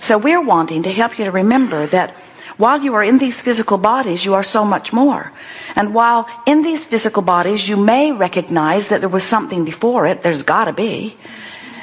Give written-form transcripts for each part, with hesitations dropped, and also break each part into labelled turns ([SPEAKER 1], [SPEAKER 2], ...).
[SPEAKER 1] So we're wanting to help you to remember that while you are in these physical bodies, you are so much more. And while in these physical bodies, you may recognize that there was something before it, there's got to be.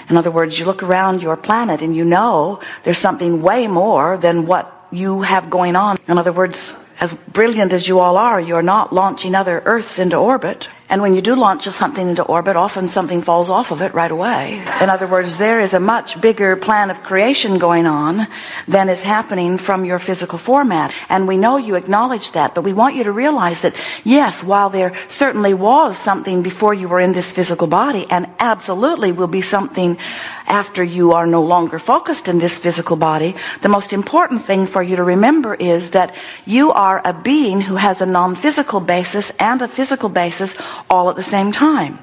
[SPEAKER 1] In other words, you look around your planet and you know there's something way more than what you have going on. In other words, as brilliant as you all are, you're not launching other Earths into orbit. And when you do launch something into orbit, often something falls off of it right away. In other words, there is a much bigger plan of creation going on than is happening from your physical format. And we know you acknowledge that, but we want you to realize that, yes, while there certainly was something before you were in this physical body, and absolutely will be something after you are no longer focused in this physical body, the most important thing for you to remember is that you are a being who has a non-physical basis and a physical basis all at the same time.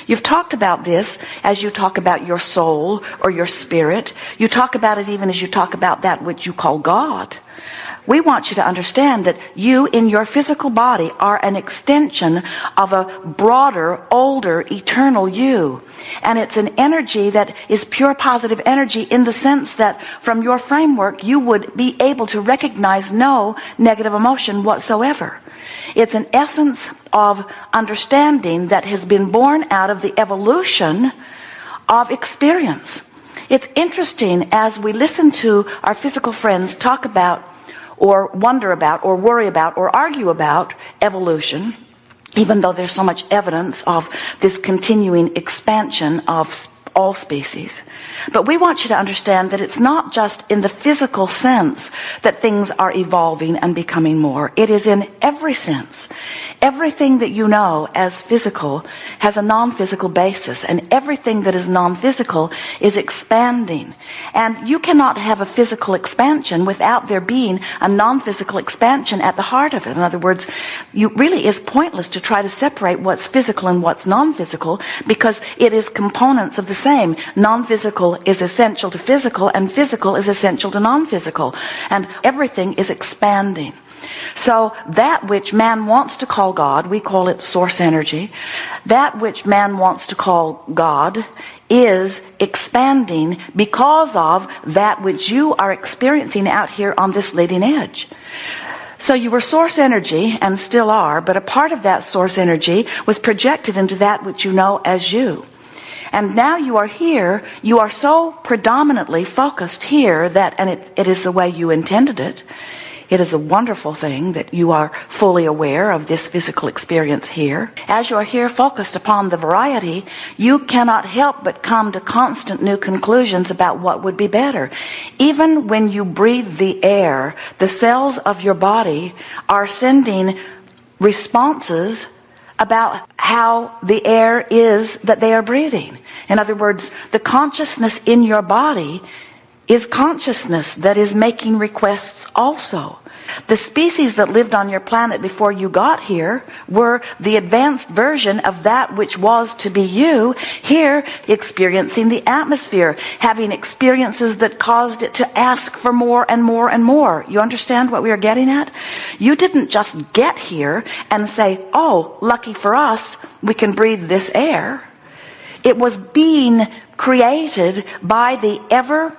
[SPEAKER 1] You've talked about this as you talk about your soul or your spirit. You talk about it even as you talk about that which you call God. We want you to understand that you in your physical body are an extension of a broader, older, eternal you. And it's an energy that is pure positive energy in the sense that from your framework you would be able to recognize no negative emotion whatsoever. It's an essence of understanding that has been born out of the evolution of experience. It's interesting as we listen to our physical friends talk about or wonder about or worry about or argue about evolution, even though there's so much evidence of this continuing expansion of all species. But we want you to understand that it's not just in the physical sense that things are evolving and becoming more. It is in every sense. Everything that you know as physical has a non-physical basis, and everything that is non-physical is expanding. And you cannot have a physical expansion without there being a non-physical expansion at the heart of it. In other words, it really is pointless to try to separate what's physical and what's non-physical, because it is components of the same. Non-physical is essential to physical, and physical is essential to non-physical. And everything is expanding. So that which man wants to call God, we call it source energy. That which man wants to call God is expanding because of that which you are experiencing out here on this leading edge. So you were source energy and still are, but a part of that source energy was projected into that which you know as you. And now you are here, you are so predominantly focused here that, and it is the way you intended it. It is a wonderful thing that you are fully aware of this physical experience here. As you are here focused upon the variety, you cannot help but come to constant new conclusions about what would be better. Even when you breathe the air, the cells of your body are sending responses about how the air is that they are breathing. In other words, the consciousness in your body is consciousness that is making requests also. The species that lived on your planet before you got here were the advanced version of that which was to be you, here experiencing the atmosphere, having experiences that caused it to ask for more and more and more. You understand what we are getting at? You didn't just get here and say, oh, lucky for us, we can breathe this air. It was being created by the ever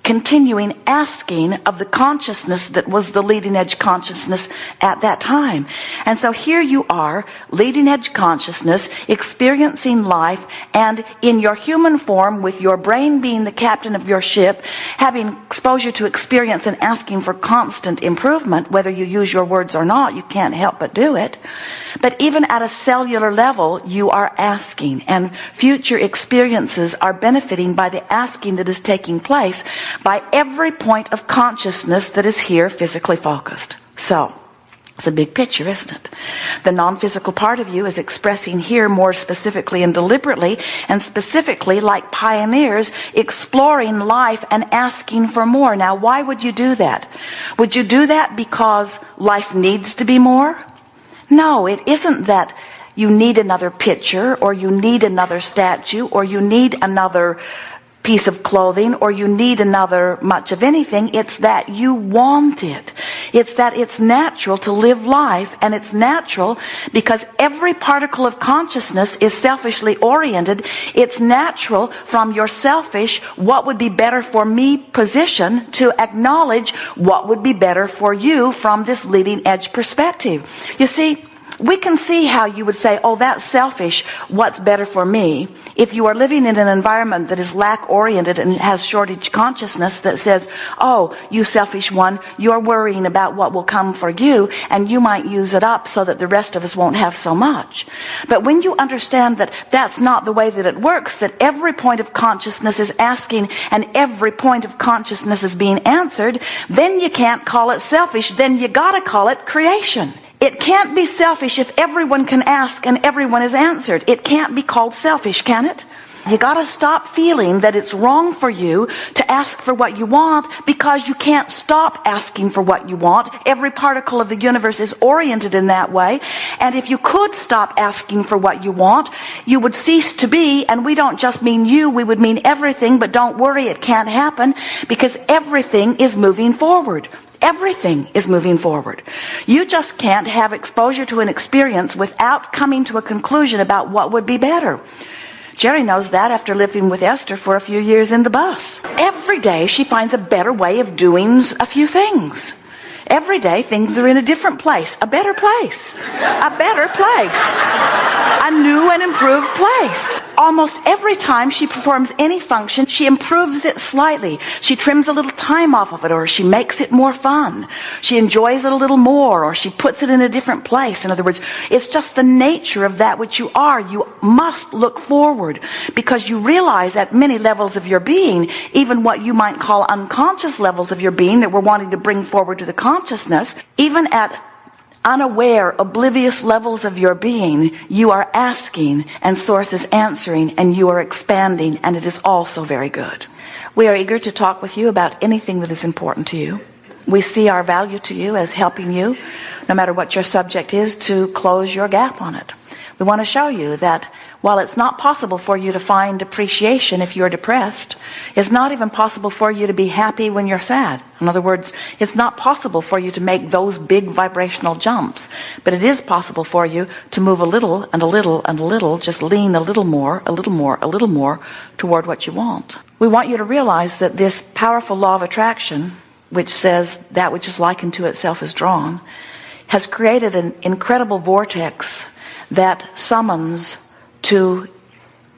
[SPEAKER 1] continuing asking of the consciousness that was the leading edge consciousness at that time. And so here you are, leading edge consciousness, experiencing life, and in your human form, with your brain being the captain of your ship, having exposure to experience and asking for constant improvement, whether you use your words or not, you can't help but do it. But even at a cellular level, you are asking, and future experiences are benefiting by the asking that is taking place by every point of consciousness that is here physically focused. So, it's a big picture, isn't it? The non-physical part of you is expressing here more specifically and deliberately, and specifically like pioneers exploring life and asking for more. Now, why would you do that? Would you do that because life needs to be more? No, it isn't that you need another picture, or you need another statue, or you need another piece of clothing, or you need another much of anything. It's that you want it. It's that it's natural to live life, and it's natural because every particle of consciousness is selfishly oriented. It's natural from your selfish, what would be better for me position to acknowledge what would be better for you from this leading edge perspective. You see, we can see how you would say, oh, that's selfish, what's better for me, if you are living in an environment that is lack-oriented and has shortage consciousness that says, oh, you selfish one, you're worrying about what will come for you, and you might use it up so that the rest of us won't have so much. But when you understand that that's not the way that it works, that every point of consciousness is asking and every point of consciousness is being answered, then you can't call it selfish, then you gotta call it creation. It can't be selfish if everyone can ask and everyone is answered. It can't be called selfish, can it? You gotta stop feeling that it's wrong for you to ask for what you want, because you can't stop asking for what you want. Every particle of the universe is oriented in that way. And if you could stop asking for what you want, you would cease to be, and we don't just mean you, we would mean everything, but don't worry, it can't happen, because everything is moving forward. Everything is moving forward. You just can't have exposure to an experience without coming to a conclusion about what would be better. Jerry knows that after living with Esther for a few years in the bus. Every day she finds a better way of doing a few things. Every day things are in a different place, a better place, a new and improved place. Almost every time she performs any function, she improves it slightly. She trims a little time off of it, or she makes it more fun. She enjoys it a little more, or she puts it in a different place. In other words, it's just the nature of that which you are. You must look forward, because you realize at many levels of your being, even what you might call unconscious levels of your being that we're wanting to bring forward to the consciousness, even at unaware, oblivious levels of your being, you are asking and Source is answering, and you are expanding, and it is also very good. We are eager to talk with you about anything that is important to you. We see our value to you as helping you, no matter what your subject is, to close your gap on it. We want to show you that while it's not possible for you to find appreciation if you're depressed, it's not even possible for you to be happy when you're sad. In other words, it's not possible for you to make those big vibrational jumps, but it is possible for you to move a little and a little and a little, just lean a little more, a little more, a little more toward what you want. We want you to realize that this powerful law of attraction, which says that which is likened to itself is drawn, has created an incredible vortex that summons to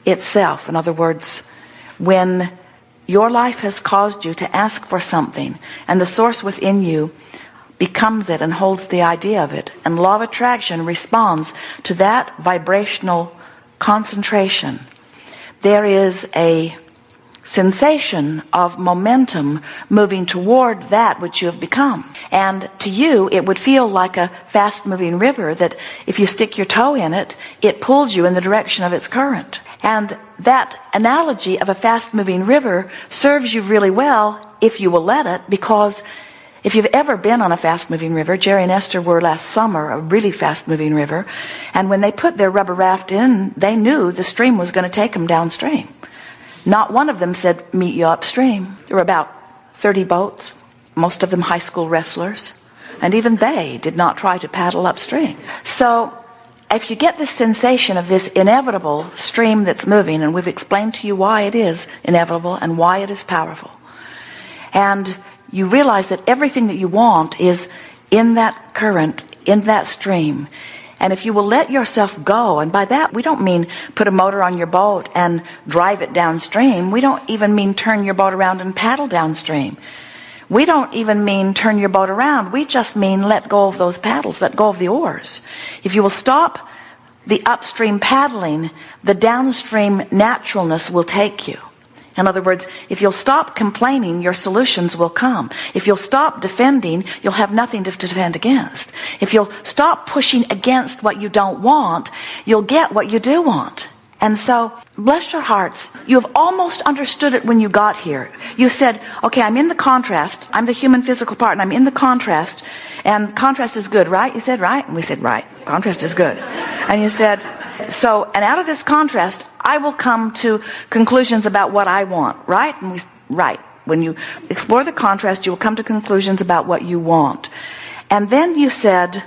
[SPEAKER 1] itself. In other words, when your life has caused you to ask for something, and the Source within you becomes it and holds the idea of it, and law of attraction responds to that vibrational concentration, there is a sensation of momentum moving toward that which you have become. And to you, it would feel like a fast-moving river that if you stick your toe in it, it pulls you in the direction of its current. And that analogy of a fast-moving river serves you really well if you will let it, because if you've ever been on a fast-moving river, Jerry and Esther were last summer, a really fast-moving river, and when they put their rubber raft in, they knew the stream was going to take them downstream. Not one of them said, meet you upstream. There were about 30 boats, most of them high school wrestlers, and even they did not try to paddle upstream. So if you get this sensation of this inevitable stream that's moving, and we've explained to you why it is inevitable and why it is powerful, and you realize that everything that you want is in that current, in that stream, and if you will let yourself go, and by that we don't mean put a motor on your boat and drive it downstream. We don't even mean turn your boat around and paddle downstream. We don't even mean turn your boat around. We just mean let go of those paddles, let go of the oars. If you will stop the upstream paddling, the downstream naturalness will take you. In other words, if you'll stop complaining, your solutions will come. If you'll stop defending, you'll have nothing to defend against. If you'll stop pushing against what you don't want, you'll get what you do want. And so, bless your hearts, you have almost understood it when you got here. You said, okay, I'm in the contrast. I'm the human physical part, and I'm in the contrast. And contrast is good, right? You said, right? And we said, right. Contrast is good. And you said, so, and out of this contrast, I will come to conclusions about what I want, right? And we, right. When you explore the contrast, you will come to conclusions about what you want. And then you said,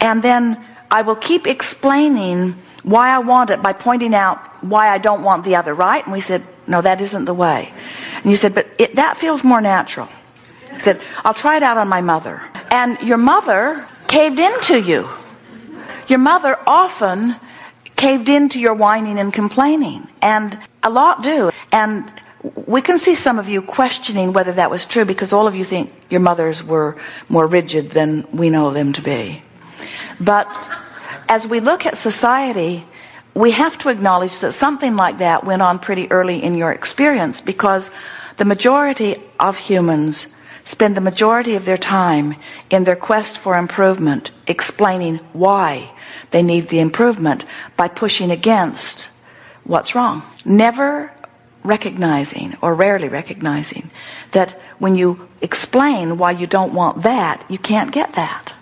[SPEAKER 1] and then I will keep explaining why I want it by pointing out why I don't want the other, right? And we said, no, that isn't the way. And you said, but that feels more natural. I said, I'll try it out on my mother. And your mother caved into you. Your mother often caved into your whining and complaining. And a lot do. And we can see some of you questioning whether that was true, because all of you think your mothers were more rigid than we know them to be. But as we look at society, we have to acknowledge that something like that went on pretty early in your experience, because the majority of humans spend the majority of their time in their quest for improvement explaining why they need the improvement by pushing against what's wrong. Never recognizing, or rarely recognizing, that when you explain why you don't want that, you can't get that,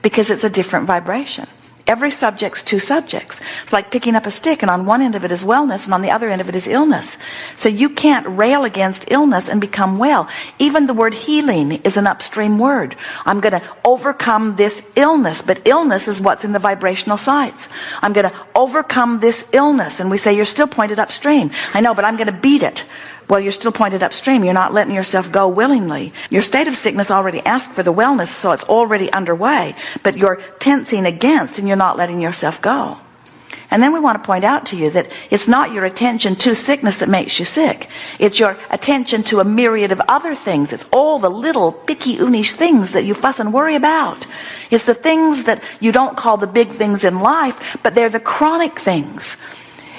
[SPEAKER 1] because it's a different vibration. Every subject's two subjects. It's like picking up a stick, and on one end of it is wellness, and on the other end of it is illness. So you can't rail against illness and become well. Even the word healing is an upstream word. I'm going to overcome this illness, but illness is what's in the vibrational sites. I'm going to overcome this illness, and we say, you're still pointed upstream. I know, but I'm going to beat it. Well, you're still pointed upstream. You're not letting yourself go willingly. Your state of sickness already asked for the wellness, so it's already underway. But you're tensing against, and you're not letting yourself go. And then we want to point out to you that it's not your attention to sickness that makes you sick. It's your attention to a myriad of other things. It's all the little picky oonish things that you fuss and worry about. It's the things that you don't call the big things in life, but they're the chronic things.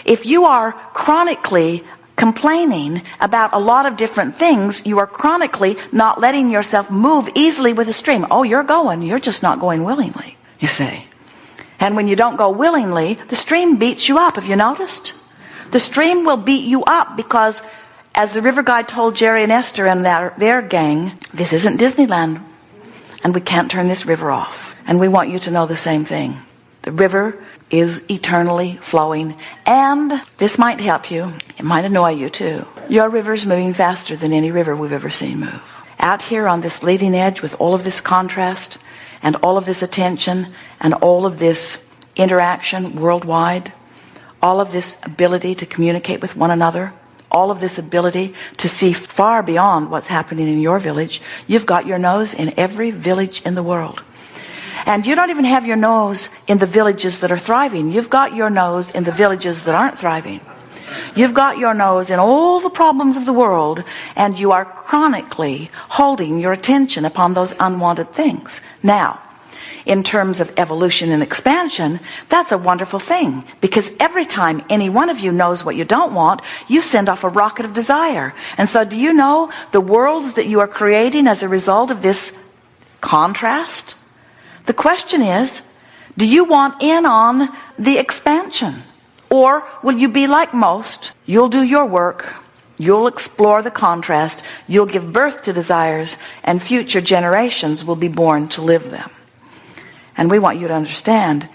[SPEAKER 1] If you are chronically complaining about a lot of different things, you are chronically not letting yourself move easily with the stream. Oh, you're going, you're just not going willingly, you see. And when you don't go willingly, the stream beats you up. Have you noticed? The stream will beat you up because, as the river guide told Jerry and Esther and their gang, this isn't Disneyland, and we can't turn this river off. And we want you to know the same thing. The river is eternally flowing, and this might help you. It might annoy you too. Your river's moving faster than any river we've ever seen move. Out here on this leading edge with all of this contrast and all of this attention and all of this interaction worldwide, all of this ability to communicate with one another, all of this ability to see far beyond what's happening in your village, you've got your nose in every village in the world. And you don't even have your nose in the villages that are thriving. You've got your nose in the villages that aren't thriving. You've got your nose in all the problems of the world, and you are chronically holding your attention upon those unwanted things. Now, in terms of evolution and expansion, that's a wonderful thing, because every time any one of you knows what you don't want, you send off a rocket of desire. And so do you know the worlds that you are creating as a result of this contrast? The question is, do you want in on the expansion? Or will you be like most? You'll do your work, you'll explore the contrast, you'll give birth to desires, and future generations will be born to live them. And we want you to understand,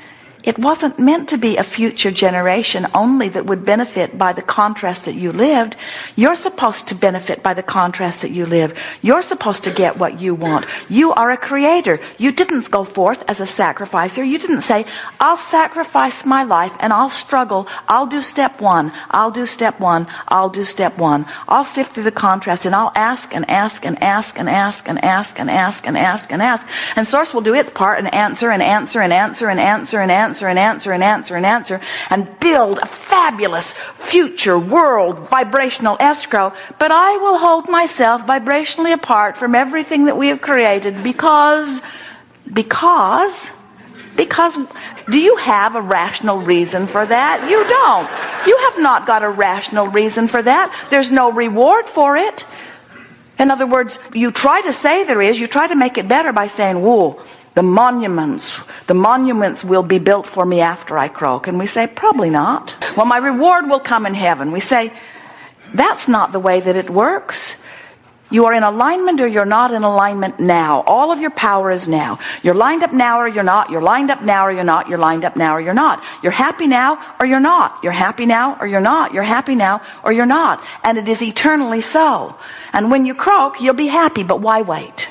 [SPEAKER 1] it wasn't meant to be a future generation only that would benefit by the contrast that you lived. You're supposed to benefit by the contrast that you live. You're supposed to get what you want. You are a creator. You didn't go forth as a sacrificer. You didn't say, I'll sacrifice my life and I'll struggle. I'll do step one. I'll do step one. I'll do step one. I'll sift through the contrast and I'll ask and ask and ask and ask and ask and ask and ask and ask. And Source will do its part and answer and answer and answer and answer and answer and answer and answer and answer and build a fabulous future world vibrational escrow. But I will hold myself vibrationally apart from everything that we have created because do you have a rational reason for that? You don't. You have not got a rational reason for that. There's no reward for it. In other words, you try to say there is, you try to make it better by saying, whoa, the monuments will be built for me after I croak. And we say, probably not. Well, my reward will come in heaven. We say, that's not the way that it works. You are in alignment or you're not in alignment now. All of your power is now. You're lined up now or you're not. You're lined up now or you're not. You're lined up now or you're not. You're happy now or you're not. You're happy now or you're not. You're happy now or you're not. And it is eternally so. And when you croak, you'll be happy, but why wait?